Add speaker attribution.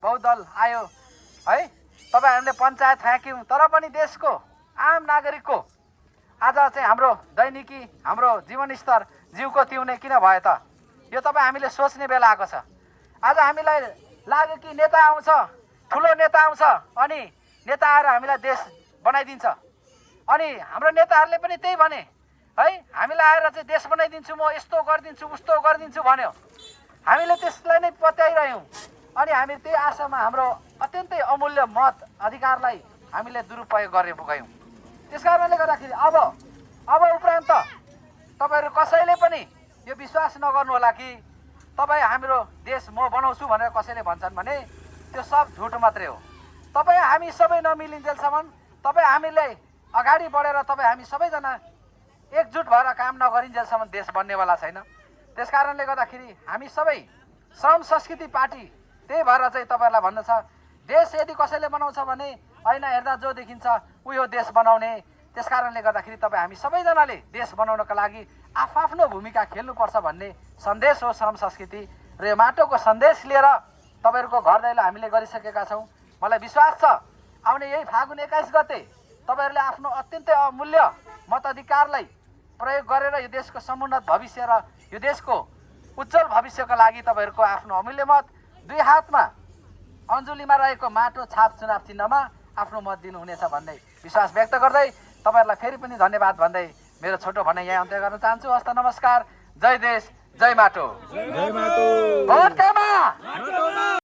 Speaker 1: बहुदल आयो है, तपाईहरुले पञ्चायत फ्याक्यौं, तर पनि देशको आम नागरिकको आज चाहिँ हाम्रो दैनिकी, हाम्रो जीवनस्तर जीवको तिउने किन भयो त? यो तपाईँ हामीले सोच्ने बेला आएको छ। आज हामीलाई लाग्यो कि नेता आउँछ, ठुलो नेता आउँछ अनि नेता आएर हामीलाई देश बनाइदिन्छ। अनि हाम्रो नेताहरूले पनि त्यही भने है, हामीलाई आएर चाहिँ देश बनाइदिन्छु, म यस्तो गरिदिन्छु उस्तो गरिदिन्छु भन्यो। हामीले त्यसलाई नै पत्याइरह्यौँ अनि हामी त्यही आशामा हाम्रो अत्यन्तै अमूल्य मत अधिकारलाई हामीले दुरुपयोग गरेर गयौँ। त्यस कारणले गर्दाखेरि अब उपरान्त तपाईहरु कसैले पनि यो विश्वास नगर्नु होला कि तपाईँ हाम्रो देश म बनाउँछु भनेर कसैले भन्छन् भने त्यो सब झुट मात्रै हो। तपाईँ हामी सबै नमिलिन्जेलसम्म, तपाईँ हामीलाई अगाडि बढेर तपाईँ हामी सबैजना एकजुट भएर काम नगरिन्जेलसम्म देश बन्नेवाला छैन। त्यस कारणले गर्दाखेरि हामी सबै श्रम संस्कृति पार्टी त्यही भएर चाहिँ तपाईहरुलाई भन्न छ, देश यदि कसैले बनाउँछ भने ऐना हेर्दा जो देखिन्छ उही हो देश बनाउने। त्यस कारणले गर्दाखेरि तपाईँ हामी सबैजनाले देश बनाउनका लागि आफ्नो भूमिका खेल्नुपर्छ भन्ने सन्देश हो श्रम संस्कृति र यो माटोको सन्देश लिएर तपाईहरुको घर दैलो हामीले गरिसकेका छौँ। मलाई विश्वास छ आउने यही फागुन 21 गते तपाईहरुले आफ्नो अत्यन्तै अमूल्य मताधिकारलाई प्रयोग गरेर यो देशको समुन्नत भविष्य र यो देशको उज्जवल भविष्यको लागि तपाईहरुको आफ्नो अमूल्य मत दुई हातमा अञ्जुलीमा रहेको माटो छाप चुनाव चिन्हमा आफ्नो मत दिनुहुनेछ भन्ने विश्वास व्यक्त गर्दै तपाईहरुलाई फेरि पनि धन्यवाद भन्दै मेरो छोटो भनाइ यहाँ अन्त्य गर्न चाहन्छु। हस्त नमस्कार। जय देश, जय माटो।
Speaker 2: जय माटो।
Speaker 1: भोट कामा?